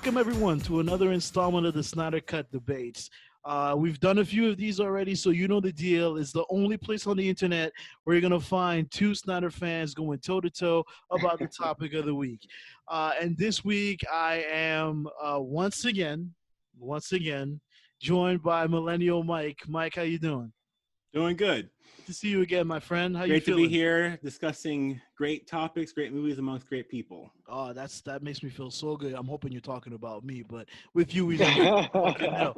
Welcome everyone to another installment of the Snyder Cut debates. We've done a few of these already, so you know the deal. It's the only place on the internet where you're gonna find two Snyder fans going toe to toe about the topic of the week. And this week, I am once again joined by Millennial Mike. Mike, how you doing? Doing good. Good to see you again, my friend. How you Great to feeling? be here discussing great topics, great movies amongst great people. Oh, that makes me feel so good. I'm hoping you're talking about me, but with you, we never fucking know.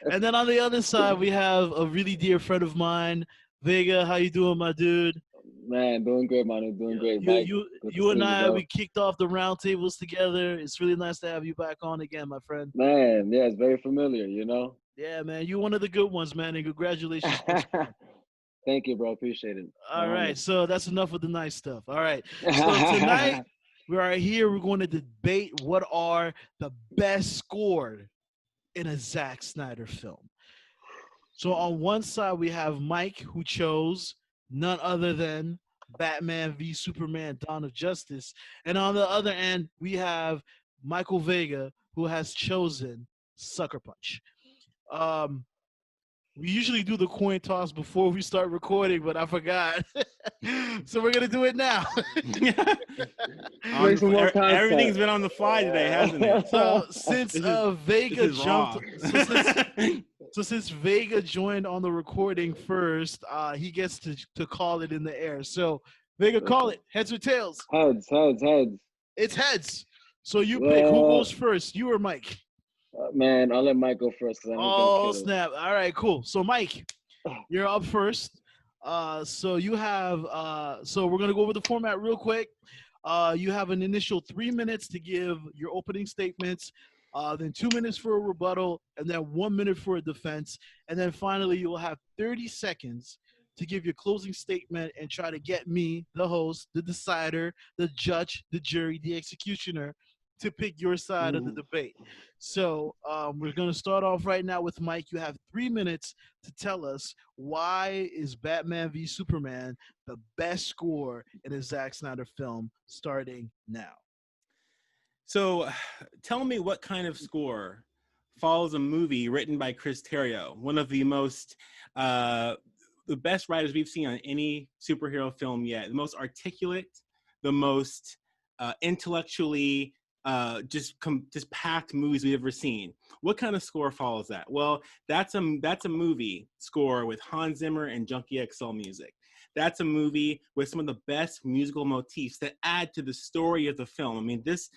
And then on the other side, we have a really dear friend of mine, Vega. How you doing, my dude? Man, doing great, man. Doing great, You, Mike. you, Good to you and see you, I, bro. we kicked off the roundtables together. It's really nice to have you back on again, my friend. Man, yeah, it's very familiar, you know? Yeah, man, you're one of the good ones, man, and congratulations. Thank you, bro. Appreciate it. All right, so that's enough of the nice stuff. All right, so tonight we are here. We're going to debate what are the best scored in a Zack Snyder film. So on one side we have Mike, who chose none other than Batman v Superman: Dawn of Justice, and on the other end we have Michael Vega, who has chosen Sucker Punch. We usually do the coin toss before we start recording, but I forgot. So we're going to do it now. Everything's been on the fly today, hasn't it? So since Vega jumped, since Vega joined on the recording first, he gets to call it in the air. So Vega, call it. Heads or tails? Heads. It's heads. So you pick. Who goes first? You or Mike? Man, I'll let Mike go first. Oh, snap. All right, cool. So, Mike, you're up first. So you have, so we're going to go over the format real quick. You have an initial 3 minutes to give your opening statements, then 2 minutes for a rebuttal, and then 1 minute for a defense. And then finally, you will have 30 seconds to give your closing statement and try to get me, the host, the decider, the judge, the jury, the executioner, to pick your side of the debate. So we're going to start off right now with Mike. You have 3 minutes to tell us why is Batman v Superman the best score in a Zack Snyder film, starting now. So tell me what kind of score follows a movie written by Chris Terrio, one of the most, the best writers we've seen on any superhero film yet, the most articulate, the most intellectually just packed movies we've ever seen. What kind of score follows that? Well, that's a movie score with Hans Zimmer and Junkie XL music. That's a movie with some of the best musical motifs that add to the story of the film. I mean, this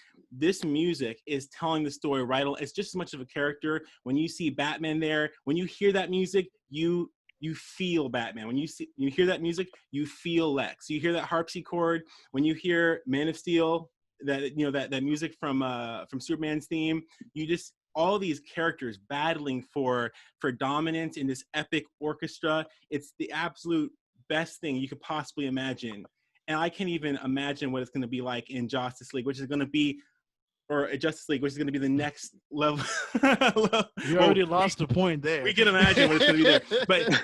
music is telling the story right. It's just as much of a character. When you see Batman there, when you hear that music, you feel Batman. When you hear that music, you feel Lex. You hear that harpsichord. When you hear Man of Steel, that music from Superman's theme, you just, all these characters battling for dominance in this epic orchestra. It's the absolute best thing you could possibly imagine. And I can't even imagine what it's going to be like in Justice League, which is going to be the next level. You already lost a point there. We can imagine what it's going to be there. But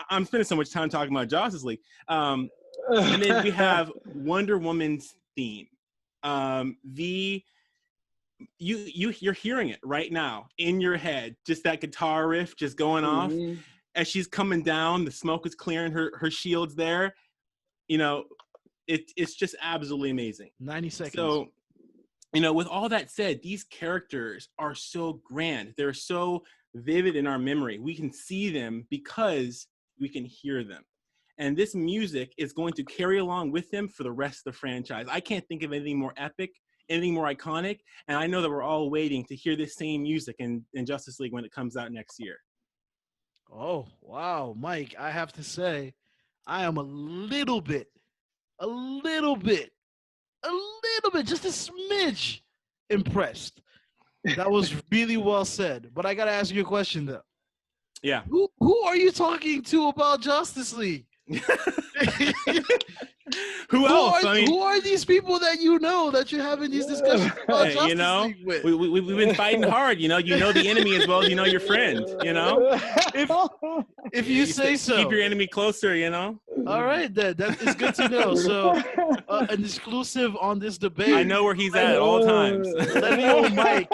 I'm spending so much time talking about Justice League. And then we have Wonder Woman's theme. You're hearing it right now in your head, just that guitar riff just going off as she's coming down. The smoke is clearing, her shield's there. You know, it's just absolutely amazing. 90 seconds. So, with all that said, these characters are so grand. They're so vivid in our memory. We can see them because we can hear them. And this music is going to carry along with them for the rest of the franchise. I can't think of anything more epic, anything more iconic. And I know that we're all waiting to hear this same music in Justice League when it comes out next year. Oh, wow. Mike, I have to say, I am a little bit, just a smidge impressed. That was really well said. But I got to ask you a question, though. Yeah. Who are you talking to about Justice League? Who else? Who are these people that that you're having these discussions about Justice League with? We've been fighting hard. You know the enemy as well as you know your friend. If you say so. Keep your enemy closer. All right, that is good to know. So, an exclusive on this debate. I know where he's at all times. Millennial Mike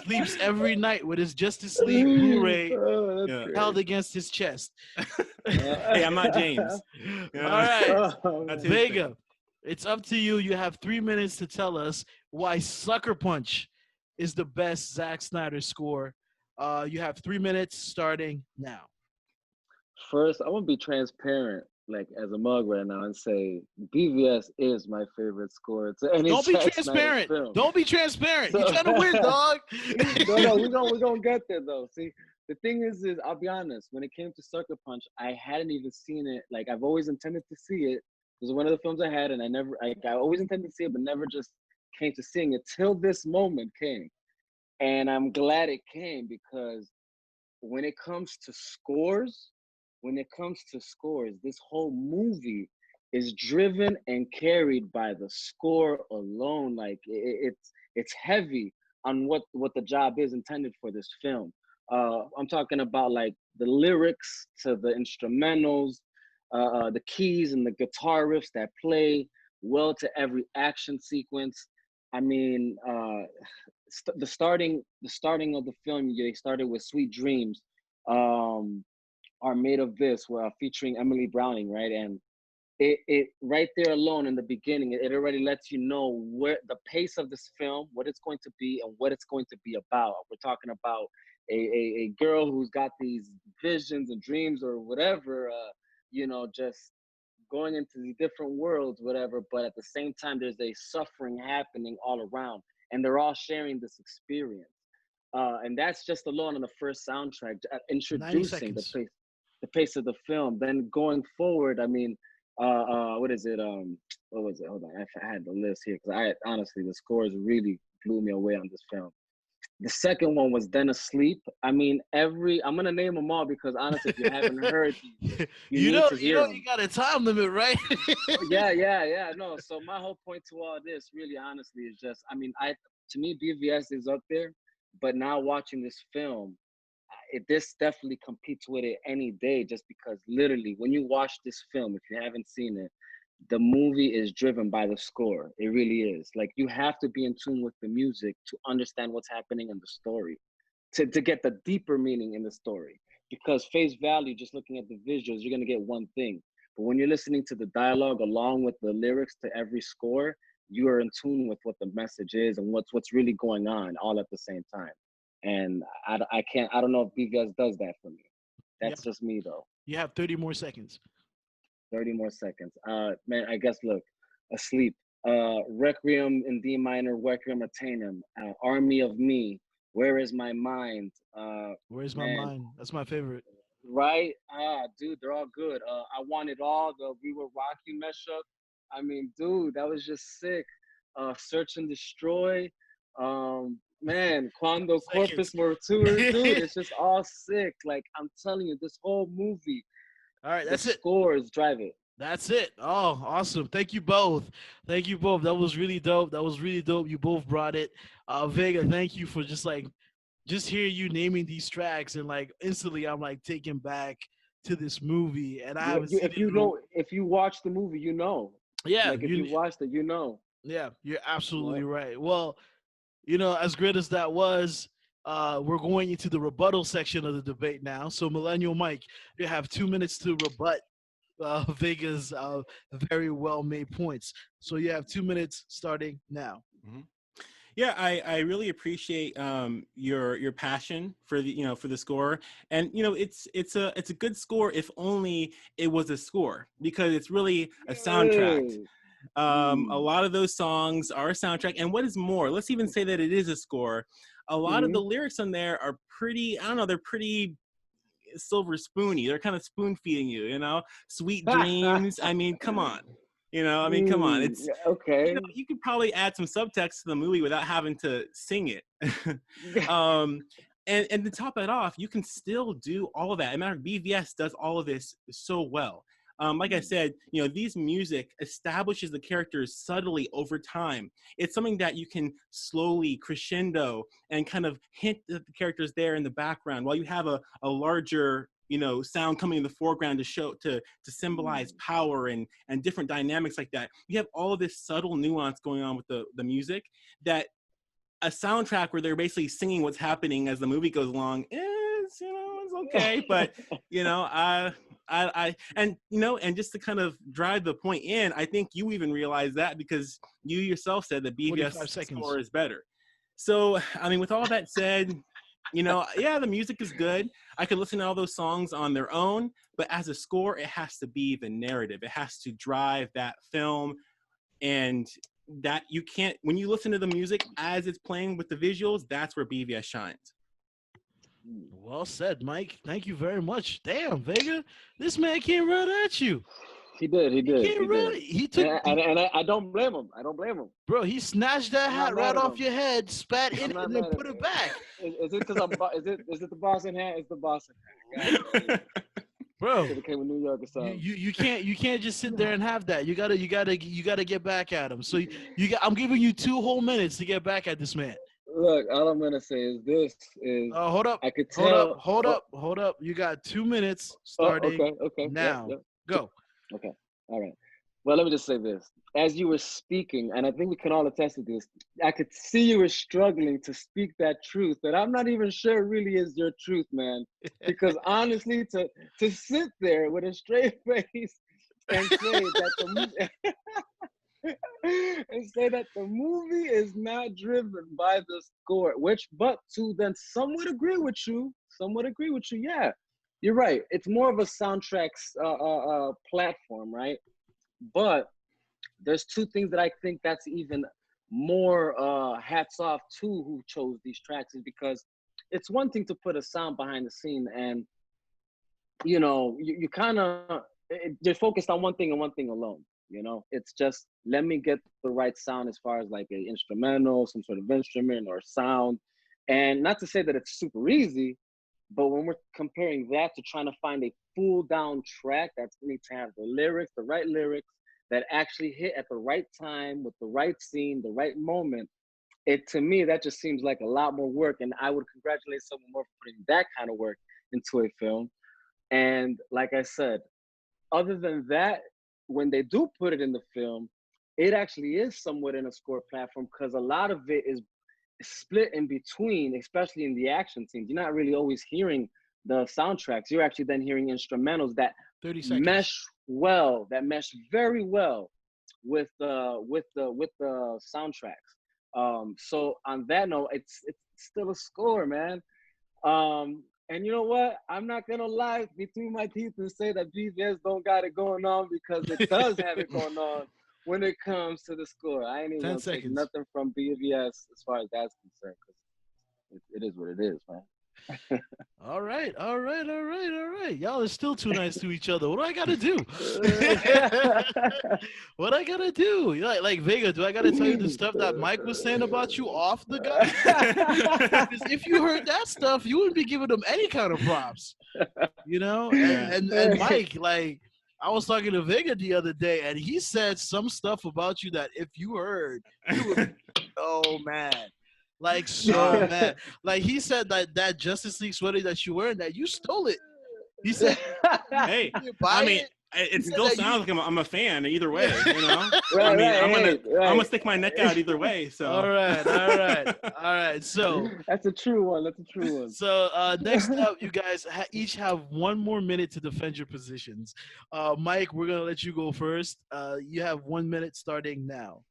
sleeps every night with his Justice League Blu-ray Yeah. held against his chest. Hey, I'm not James. All right, That's his Vega, thing. it's up to you. You have 3 minutes to tell us why Sucker Punch is the best Zack Snyder score. You have 3 minutes starting now. First, I want to be transparent, like as a mug right now, and say BVS is my favorite score to any Don't be Zack Snyder transparent. film. Don't be transparent. So- You're trying to win, dog. No, we're gonna get there though. See, the thing is I'll be honest. When it came to Sucker Punch, I hadn't even seen it. Like I've always intended to see it. It was one of the films I had, and I always intended to see it, but never just came to seeing it till this moment came. And I'm glad it came because when it comes to scores, this whole movie is driven and carried by the score alone. Like it's heavy on what the job is intended for this film. I'm talking about like the lyrics to the instrumentals, the keys and the guitar riffs that play well to every action sequence. I mean, the starting of the film, they started with "Sweet Dreams," are made of this, featuring Emily Browning, right? And it right there alone in the beginning, it already lets you know where the pace of this film, what it's going to be, and what it's going to be about. We're talking about a girl who's got these visions and dreams or whatever, just going into the different worlds, whatever. But at the same time, there's a suffering happening all around, and they're all sharing this experience. And that's just alone on the first soundtrack, 90 introducing seconds. the pace of the film. Then going forward, I mean, what is it? What was it? Hold on, I had the list here because I honestly the scores really blew me away on this film. The second one was Then Asleep. I mean, I'm gonna name them all because honestly, if you haven't heard these, you need to hear them. You got a time limit, right? Yeah. No, so my whole point to all this, really, honestly, is just, I mean, to me, BVS is up there, but now watching this film, this definitely competes with it any day, just because literally, when you watch this film, if you haven't seen it, the movie is driven by the score. It really is. Like you have to be in tune with the music to understand what's happening in the story, to get the deeper meaning in the story. Because face value, just looking at the visuals, you're gonna get one thing. But when you're listening to the dialogue along with the lyrics to every score, you are in tune with what the message is and what's really going on all at the same time. And I don't know if BVS does that for me. That's just me though. You have 30 more seconds. 30 more seconds. Man, I guess, look, Asleep. Requiem in D minor, Requiem Atenum. Army of Me. Where is my mind? Where's my mind? That's my favorite. Right? Dude, they're all good. I Want It All, the We Were Rocky mashup. I mean, dude, that was just sick. Search and Destroy. Man, Cuando Corpus Mortuus, dude, it's just all sick. Like, I'm telling you, this whole movie, all right, that's the it. Scores drive it. That's it. Oh, awesome. Thank you both. Thank you both. That was really dope. You both brought it. Vega, thank you for just hear you naming these tracks and like instantly I'm like taken back to this movie and I haven't seen it. If you watch the movie, you know. Yeah. Like if you watched it, you know. Yeah, you're absolutely right. Well, as great as that was, we're going into the rebuttal section of the debate now. So, Millennial Mike, you have 2 minutes to rebut Vega's very well-made points. So, you have 2 minutes starting now. Mm-hmm. Yeah, I really appreciate your passion for the score, and it's a good score if only it was a score, because it's really a soundtrack. A lot of those songs are a soundtrack, and what is more, let's even say that it is a score. A lot of the lyrics on there are pretty, I don't know, they're pretty silver spoony. They're kind of spoon feeding you, sweet dreams. I mean, come on. Come on. It's okay. You could probably add some subtext to the movie without having to sing it. And to top it off, you can still do all of that. As a matter of fact, BVS does all of this so well. Like I said, these music establishes the characters subtly over time. It's something that you can slowly crescendo and kind of hint at the characters there in the background while you have a larger sound coming in the foreground to symbolize power and different dynamics like that. You have all of this subtle nuance going on with the music that a soundtrack where they're basically singing what's happening as the movie goes along is, it's okay. But, and just to kind of drive the point in, I think you even realize that because you yourself said that BVS score is better. So, I mean, with all that said, yeah, the music is good. I could listen to all those songs on their own, but as a score, it has to be the narrative. It has to drive that film, and that you can't, when you listen to the music as it's playing with the visuals, that's where BVS shines. Well said, Mike. Thank you very much. Damn, Vega, this man came right at you. He did. He took, and I don't blame him. Bro, he snatched that hat right off your head, spat in it, and then put it back. Is it because is it the Boston hat? It's the Boston hat. Bro, it came with New York or something. You can't just sit there and have that. You gotta get back at him. So I'm giving you 2 whole minutes to get back at this man. Look, all I'm gonna say is this is hold up. I could tell. Hold up. You got 2 minutes starting okay. now. Yep. Go. Okay. All right. Well, let me just say this. As you were speaking, and I think we can all attest to this, I could see you were struggling to speak that truth that I'm not even sure really is your truth, man. Because honestly, to sit there with a straight face and say that the movie is not driven by the score, but to then somewhat agree with you, yeah, you're right. It's more of a soundtracks platform, right? But there's 2 things that I think that's even more hats off to who chose these tracks, is because it's one thing to put a sound behind the scene and you kind of you're focused on one thing and one thing alone. It's just, let me get the right sound as far as like an instrumental, some sort of instrument or sound. And not to say that it's super easy, but when we're comparing that to trying to find a full down track that's going to have the right lyrics that actually hit at the right time with the right scene, the right moment, to me, that just seems like a lot more work. And I would congratulate someone more for putting that kind of work into a film. And like I said, other than that, when they do put it in the film, it actually is somewhat in a score platform, because a lot of it is split in between, especially in the action scenes. You're not really always hearing the soundtracks. You're actually then hearing instrumentals that 30 seconds. mesh very well with the soundtracks. So on that note, it's still a score, man. And you know what? I'm not gonna lie between my teeth and say that BVS don't got it going on, because it does have it going on when it comes to the score. I ain't even gonna take nothing from BVS as far as that's concerned, because it is what it is, man. All right. Y'all are still too nice to each other. What do I gotta do? What I gotta do? Like Vega, do I gotta tell you the stuff that Mike was saying about you off the gun? Because if you heard that stuff, you wouldn't be giving them any kind of props. And Mike, like, I was talking to Vega the other day, and he said some stuff about you that if you heard, you would be so mad. Like, so mad. Like, he said that Justice League sweater that you wearing, that you stole it. He said, hey, I mean, it still sounds like I'm a fan either way, I'm gonna stick my neck out either way. So all right. So that's a true one. So next up, you guys each have 1 more minute to defend your positions. Mike, we're gonna let you go first. You have 1 minute starting now.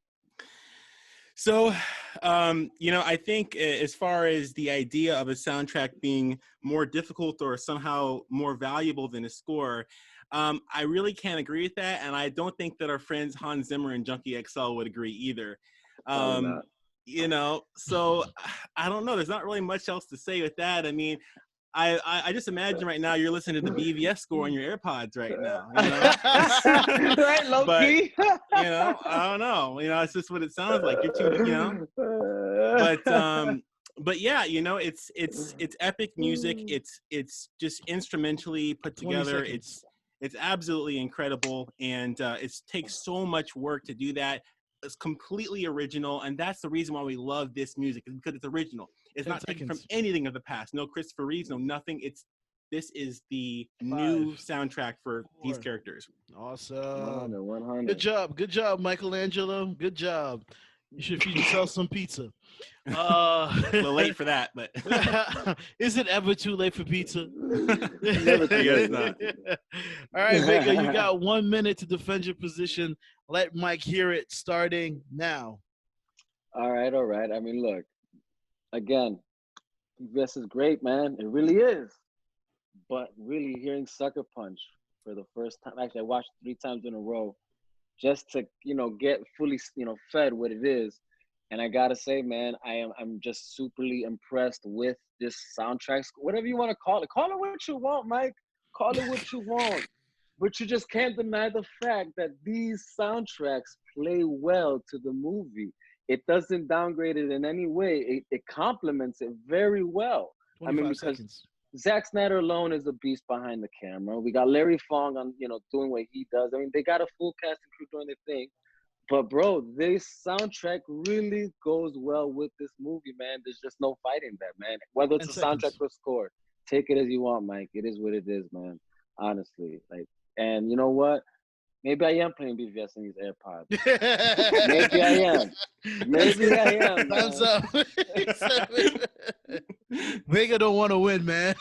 So, I think as far as the idea of a soundtrack being more difficult or somehow more valuable than a score, I really can't agree with that. And I don't think that our friends Hans Zimmer and Junkie XL would agree either. So I don't know. There's not really much else to say with that. I mean, I just imagine right now you're listening to the BVS score on your AirPods right now. Right, low key. I don't know. It's just what it sounds like. You're too, but yeah, it's epic music. It's just instrumentally put together. It's absolutely incredible, and it takes so much work to do that. It's completely original, and that's the reason why we love this music, is because it's original. It's not taken from anything of the past. No Christopher Reeves, no nothing. It's this is the 5, new soundtrack for these 4. characters. Awesome. 100, 100. Good job, Michelangelo. Good job. You should feed yourself some pizza. A little late for that, but Is it ever too late for pizza? Never too I guess late. not. All right, Vega, you got 1 minute to defend your position. Let Mike hear it starting now. All right, all right. I mean, look, again, this is great, man. It really is. But really hearing Sucker Punch for the first time, actually, I watched 3 times in a row just to, get fully, fed what it is. And I gotta say, man, I'm just superly impressed with this soundtrack. Whatever you want to call it. Call it what you want, Mike. Call it what you want. But you just can't deny the fact that these soundtracks play well to the movie. It doesn't downgrade it in any way. It complements it very well. I mean, 25 because seconds. Zack Snyder alone is a beast behind the camera. We got Larry Fong on, doing what he does. I mean, they got a full cast and crew doing their thing. But bro, this soundtrack really goes well with this movie, man. There's just no fighting that, man. Whether it's 10 a soundtrack seconds. or score, take it as you want, Mike. It is what it is, man. Honestly, and you know what? Maybe I am playing BVS in these AirPods. Maybe I am. Maybe I am. Thumbs Man. up. Vega don't want to win, man.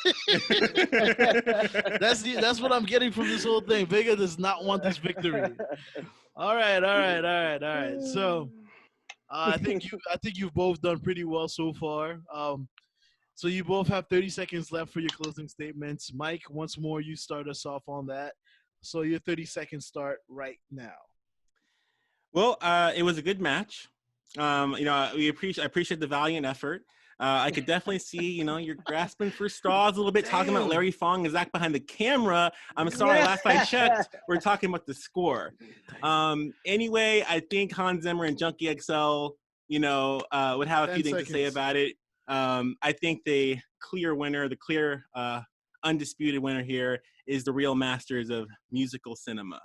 That's what I'm getting from this whole thing. Vega does not want this victory. All right. So I think you've both done pretty well so far. So you both have 30 seconds left for your closing statements. Mike, once more, you start us off on that. So your 30 seconds start right now. Well, it was a good match. I appreciate the valiant effort. I could definitely see, you're grasping for straws a little bit, talking about Larry Fong and Zach behind the camera. I'm sorry, last I checked, we're talking about the score. Anyway, I think Hans Zimmer and Junkie XL, would have a few things to say about it. I think the clear winner, the clear undisputed winner here is the real masters of musical cinema.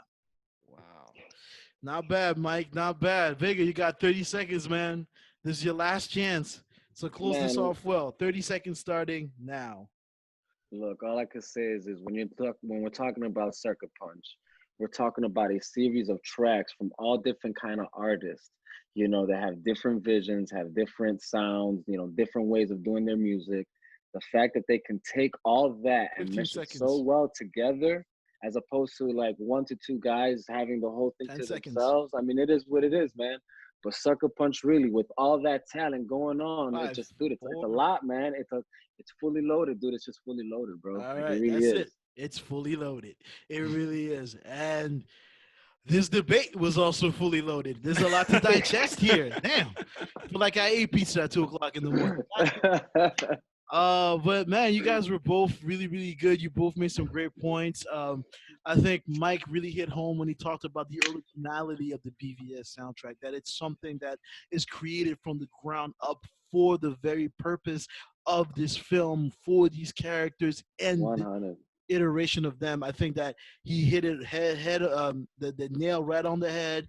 Wow. Not bad, Mike. Not bad. Vega, you got 30 seconds, man. This is your last chance. So close this off well. 30 seconds starting now. Look, all I can say is when we're talking about Sucker Punch, we're talking about a series of tracks from all different kind of artists, that have different visions, have different sounds, different ways of doing their music. The fact that they can take all that and mesh it so well together, as opposed to like 1 to 2 guys having the whole thing to themselves. I mean, it is what it is, man. But Sucker Punch, really, with all that talent going on, it's a lot, man. It's fully loaded, dude. It's just fully loaded, bro. All right, that's it. It's fully loaded. It really is. And this debate was also fully loaded. There's a lot to digest here. Damn. I feel like I ate pizza at 2 o'clock in the morning. But man, you guys were both really, really good. You both made some great points. I think Mike really hit home when he talked about the originality of the BVS soundtrack, that it's something that is created from the ground up for the very purpose of this film, for these characters and 100. iteration of them. I think that he hit it the nail right on the head,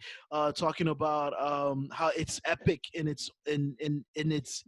talking about how it's epic in its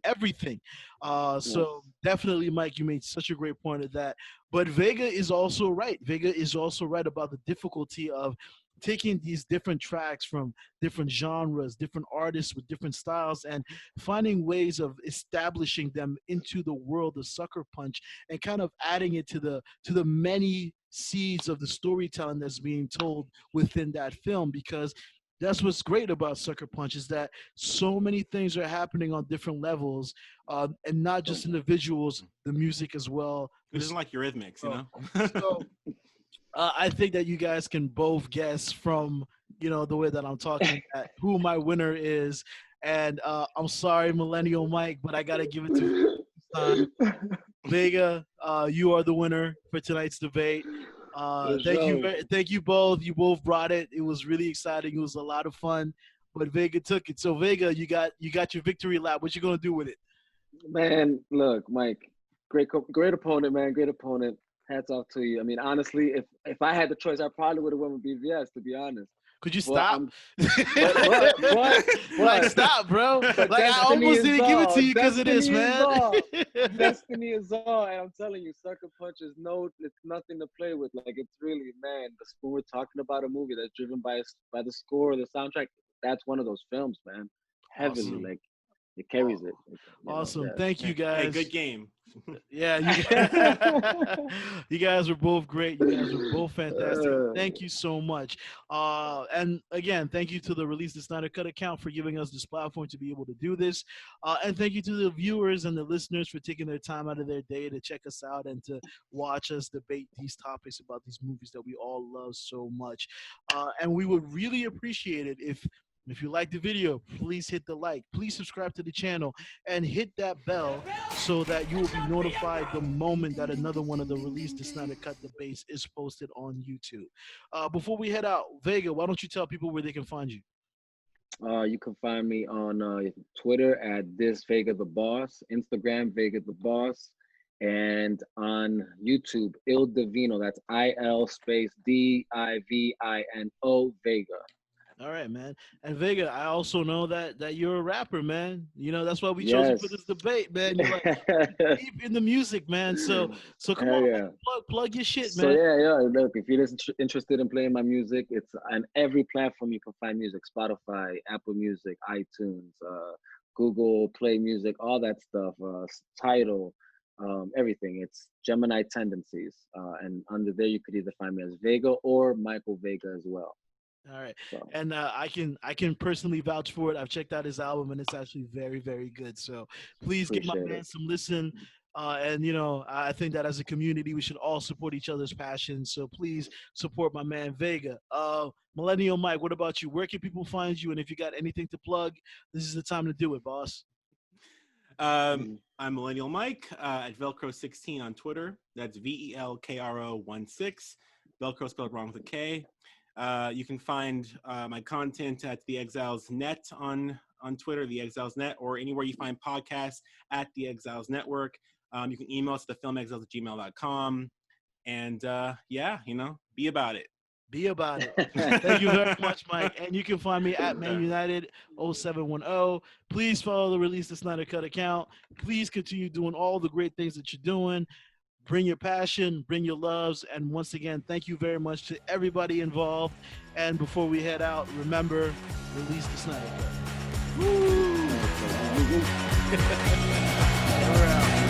everything. So definitely, Mike, you made such a great point of that. But Vega is also right. Vega is also right about the difficulty of taking these different tracks from different genres, different artists with different styles, and finding ways of establishing them into the world of Sucker Punch and kind of adding it to the many seeds of the storytelling that's being told within that film. Because that's what's great about Sucker Punch, is that so many things are happening on different levels, and not just in the visuals, the music as well. It isn't like Eurythmics, So I think that you guys can both guess from the way that I'm talking at who my winner is. And I'm sorry, Millennial Mike, but I gotta give it to Vega. You are the winner for tonight's debate. Thank you both. You both brought it. It was really exciting. It was a lot of fun. But Vega took it. So Vega, you got your victory lap. What you gonna do with it? Man, look, Mike, great opponent, man. Great opponent. Hats off to you. I mean, honestly, if I had the choice, I probably would have went with BVS, to be honest. Could you Well, stop? but Like, stop, bro. but Like, I destiny almost is didn't give it all. to you because of this, Destiny is man. all. Destiny is all, and I'm telling you, Sucker Punch is it's nothing to play with. Like, it's really, man. When we're talking about a movie that's driven by the score or the soundtrack, that's one of those films, man. Heavily, Awesome. like, it carries it. Awesome. Yeah. Thank you, guys. Hey, good game. Yeah, you guys were both great. You guys were both fantastic. Thank you so much. And again, thank you to the Release the Snyder Cut account for giving us this platform to be able to do this. And thank you to the viewers and the listeners for taking their time out of their day to check us out and to watch us debate these topics about these movies that we all love so much. And we would really appreciate it if you like the video, please hit the like, please subscribe to the channel, and hit that bell so that you will be notified the moment that another one of the Release the Snyder Cut debates is posted on YouTube. Before we head out, Vega, why don't you tell people where they can find you? You can find me on Twitter at this Vega the Boss, Instagram Vega the Boss, and on YouTube Il Divino. That's IL space DIVINO Vega. All right, man. And Vega, I also know that you're a rapper, man. You know, that's why we chose you for this debate, man. You're like deep in the music, man. So come on, man, plug your shit, man. So yeah. Look, if you're interested in playing my music, it's on every platform you can find music: Spotify, Apple Music, iTunes, Google Play Music, all that stuff. Tidal, everything. It's Gemini Tendencies, and under there you could either find me as Vega or Michael Vega as well. All right, and I can personally vouch for it. I've checked out his album, and it's actually very, very good. So please give my man some listen. And I think that as a community, we should all support each other's passions. So please support my man Vega. Millennial Mike, what about you? Where can people find you? And if you got anything to plug, this is the time to do it, boss. I'm Millennial Mike at Velcro16 on Twitter. That's VELKRO16. Velcro spelled wrong with a K. You can find my content at The Exiles Net on Twitter, The Exiles Net, or anywhere you find podcasts at The Exiles Network. You can email us at thefilmexiles@gmail.com. And be about it. Be about it. Thank you very much, Mike. And you can find me at Man United 0710. Please follow the Release the Snyder Cut account. Please continue doing all the great things that you're doing. Bring your passion, bring your loves, and once again, thank you very much to everybody involved. And before we head out, remember, Release the Snyder Cut. Woo! We're out.